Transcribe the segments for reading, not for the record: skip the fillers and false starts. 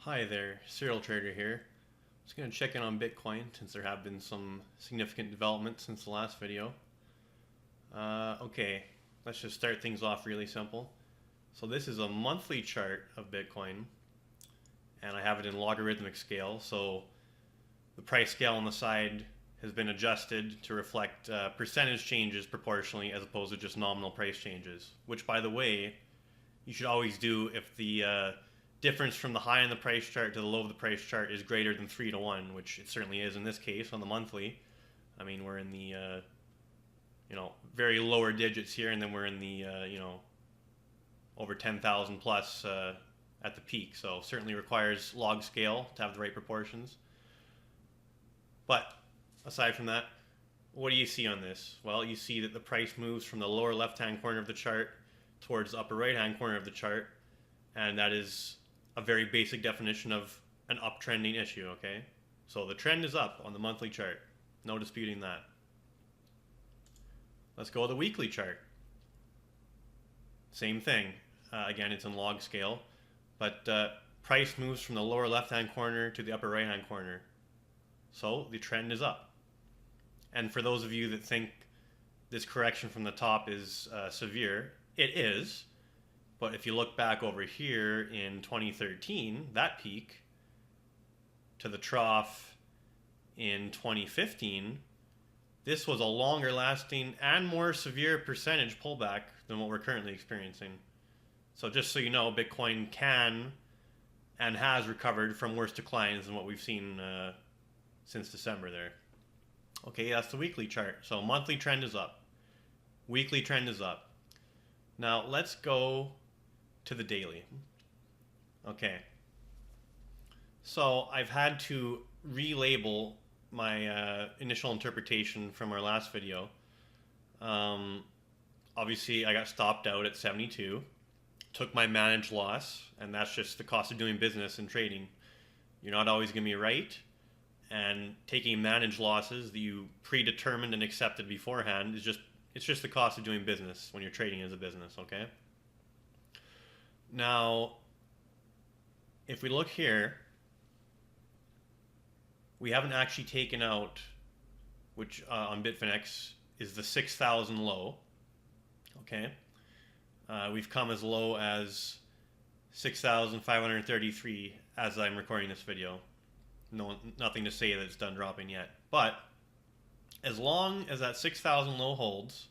Hi there, Serial Trader here. Just going to check in on Bitcoin since there have been some significant developments since the last video. Okay, let's just start things off really simple. So this is a monthly chart of Bitcoin, and I have it in logarithmic scale. So the price scale on the side has been adjusted to reflect percentage changes proportionally as opposed to just nominal price changes, which, by the way, you should always do if the difference from the high in the price chart to the low of the price chart is greater than 3 to 1, which it certainly is in this case on the monthly. I mean, we're in the very lower digits here, and then we're in the over 10,000 plus at the peak. So certainly requires log scale to have the right proportions. But aside from that, what do you see on this? Well, you see that the price moves from the lower left-hand corner of the chart towards the upper right-hand corner of the chart, and that is a very basic definition of an uptrending issue, okay? So the trend is up on the monthly chart. No disputing that. Let's go to the weekly chart. Same thing. Again, it's in log scale, but price moves from the lower left-hand corner to the upper right-hand corner. So the trend is up. And for those of you that think this correction from the top is severe, it is. But if you look back over here in 2013, that peak, to the trough in 2015, this was a longer lasting and more severe percentage pullback than what we're currently experiencing. So just so you know, Bitcoin can and has recovered from worse declines than what we've seen since December there. Okay, that's the weekly chart. So monthly trend is up. Weekly trend is up. Now let's go to the daily. Okay. So I've had to relabel my initial interpretation from our last video. Obviously, I got stopped out at 72. Took my managed loss, and that's just the cost of doing business and trading. You're not always going to be right, and taking managed losses that you predetermined and accepted beforehand is just the cost of doing business when you're trading as a business, okay? Now, if we look here, we haven't actually taken out, which on Bitfinex is the 6,000 low, okay? We've come as low as 6,533 as I'm recording this video. Nothing to say that it's done dropping yet. But as long as that 6,000 low holds,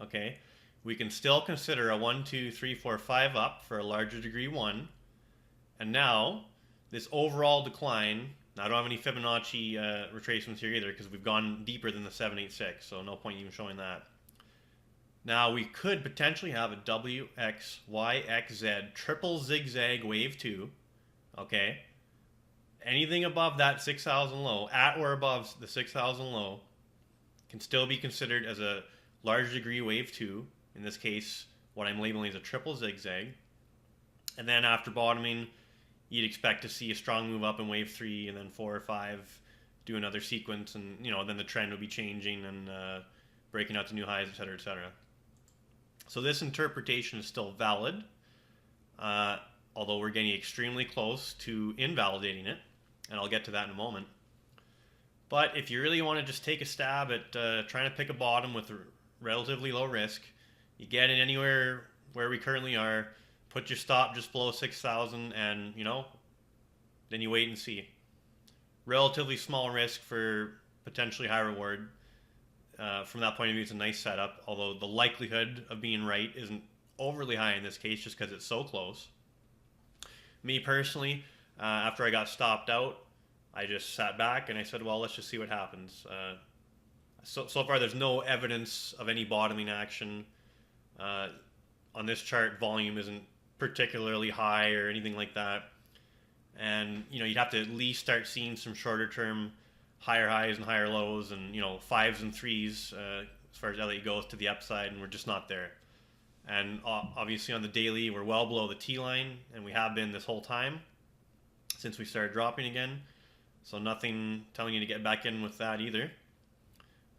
okay, we can still consider a 1, 2, 3, 4, 5 up for a larger degree 1. And now, this overall decline, now I don't have any Fibonacci retracements here either because we've gone deeper than the 786, so no point even showing that. Now, we could potentially have a WXYXZ triple zigzag wave 2, okay? Anything above that 6,000 low, at or above the 6,000 low, can still be considered as a large degree wave 2. In this case, what I'm labeling is a triple zigzag. And then after bottoming, you'd expect to see a strong move up in wave 3, and then 4 or 5 do another sequence, and then the trend will be changing and breaking out to new highs, etc., etc. So this interpretation is still valid, although we're getting extremely close to invalidating it, and I'll get to that in a moment. But if you really want to just take a stab at trying to pick a bottom with relatively low risk, you get in anywhere where we currently are, put your stop just below 6,000, and then you wait and see. Relatively small risk for potentially high reward. From that point of view, it's a nice setup, although the likelihood of being right isn't overly high in this case just because it's so close. Me personally, after I got stopped out, I just sat back and I said, well, let's just see what happens. So far, there's no evidence of any bottoming action. On this chart, volume isn't particularly high or anything like that. And, you'd have to at least start seeing some shorter term higher highs and higher lows and, 5s and 3s as far as LA goes to the upside, and we're just not there. And obviously on the daily, we're well below the T line, and we have been this whole time since we started dropping again. So nothing telling you to get back in with that either.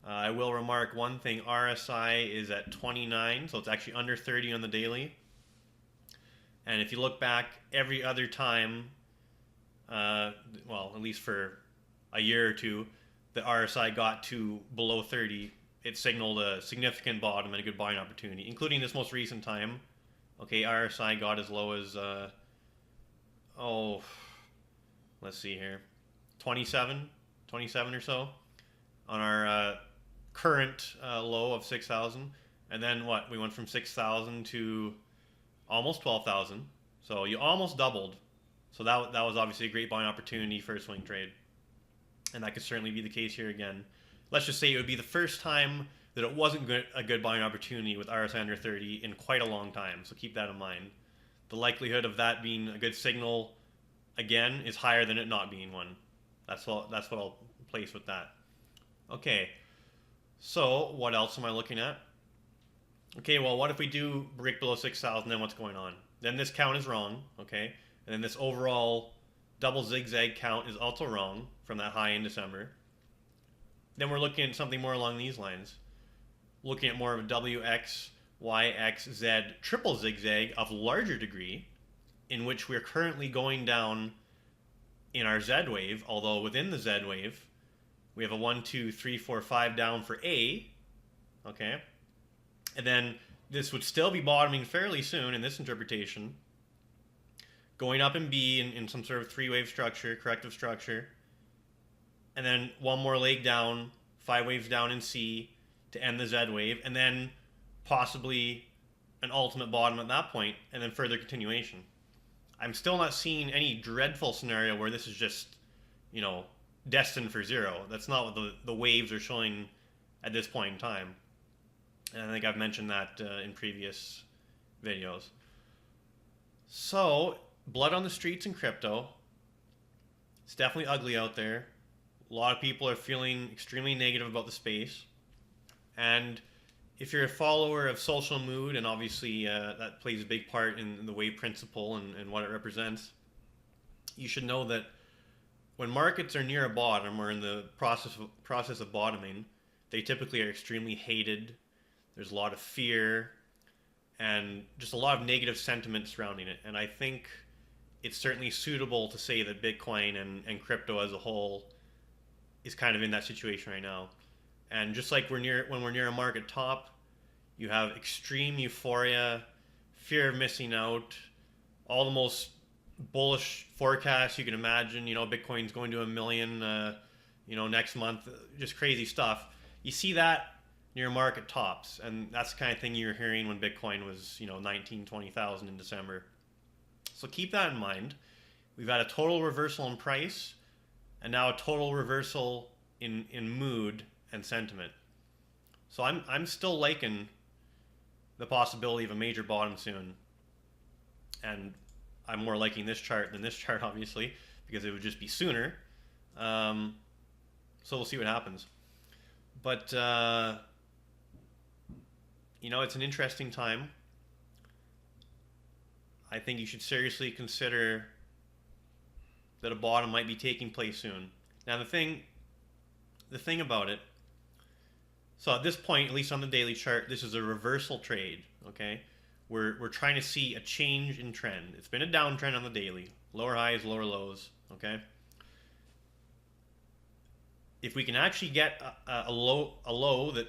I will remark one thing, RSI is at 29, so it's actually under 30 on the daily. And if you look back every other time well, at least for a year or two, the RSI got to below 30, it signaled a significant bottom and a good buying opportunity, including this most recent time. Okay, RSI got as low as, let's see here, 27 or so on our current low of 6,000. And then what? We went from 6,000 to almost 12,000. So you almost doubled. So that was obviously a great buying opportunity for a swing trade. And that could certainly be the case here again. Let's just say it would be the first time that it wasn't a good buying opportunity with RSI under 30 in quite a long time. So keep that in mind. The likelihood of that being a good signal again is higher than it not being one. That's what I'll place with that. Okay, so what else am I looking at? Okay, well, what if we do break below 6,000? Then what's going on? Then this count is wrong, okay? And then this overall double zigzag count is also wrong from that high in December. Then we're looking at something more along these lines. Looking at more of a WX, YX, Z triple zigzag of larger degree, in which we're currently going down in our Z wave, although within the Z wave, we have a 1, 2, 3, 4, 5 down for A, okay? And then this would still be bottoming fairly soon in this interpretation, going up in B in some sort of three-wave structure, corrective structure, and then one more leg down, 5 waves down in C to end the Z wave, and then possibly an ultimate bottom at that point, and then further continuation. I'm still not seeing any dreadful scenario where this is just, destined for zero. That's not what the waves are showing at this point in time. And I think I've mentioned that in previous videos. So, blood on the streets in crypto. It's definitely ugly out there. A lot of people are feeling extremely negative about the space. And if you're a follower of social mood, and obviously that plays a big part in the wave principle and what it represents, you should know that when markets are near a bottom or in the process of bottoming, they typically are extremely hated. There's a lot of fear and just a lot of negative sentiment surrounding it. And I think it's certainly suitable to say that Bitcoin and crypto as a whole is kind of in that situation right now. And just like when we're near a market top, you have extreme euphoria, fear of missing out, all the most bullish forecasts you can imagine. Bitcoin's going to 1 million, next month, just crazy stuff. You see that near market tops, and that's the kind of thing you were hearing when Bitcoin was, 19, 20,000 in December. So keep that in mind. We've had a total reversal in price, and now a total reversal in mood and sentiment. So I'm still liking the possibility of a major bottom soon, and I'm more liking this chart than this chart, obviously, because it would just be sooner. So we'll see what happens. But it's an interesting time. I think you should seriously consider that a bottom might be taking place soon. Now the thing about it, so at this point, at least on the daily chart, this is a reversal trade, okay? We're trying to see a change in trend. It's been a downtrend on the daily, lower highs, lower lows, okay? If we can actually get a low that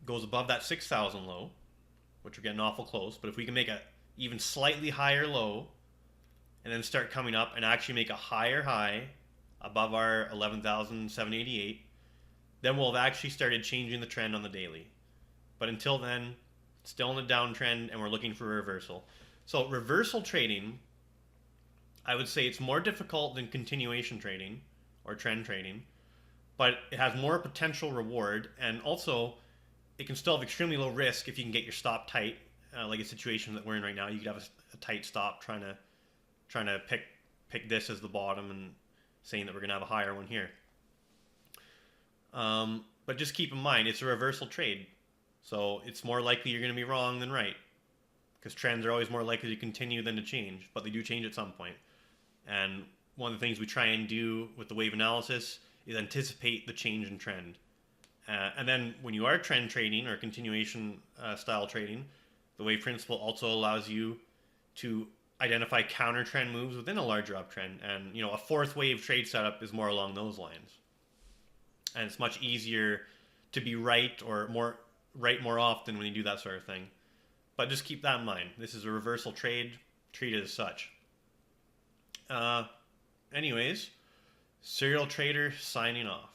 goes above that 6,000 low, which we're getting awful close, but if we can make a even slightly higher low and then start coming up and actually make a higher high above our 11,788, then we'll have actually started changing the trend on the daily. But until then, still in a downtrend, and we're looking for a reversal. So reversal trading, I would say it's more difficult than continuation trading or trend trading, but it has more potential reward, and also it can still have extremely low risk if you can get your stop tight, like a situation that we're in right now. You could have a tight stop trying to pick this as the bottom and saying that we're going to have a higher one here. But just keep in mind, it's a reversal trade. So it's more likely you're going to be wrong than right, because trends are always more likely to continue than to change, but they do change at some point. And one of the things we try and do with the wave analysis is anticipate the change in trend. And then when you are trend trading or continuation style trading, the wave principle also allows you to identify counter trend moves within a larger uptrend, and a fourth wave trade setup is more along those lines. And it's much easier to be right or more often when you do that sort of thing. But just keep that in mind. This is a reversal trade. Treat it as such. Anyways, Serial Trader signing off.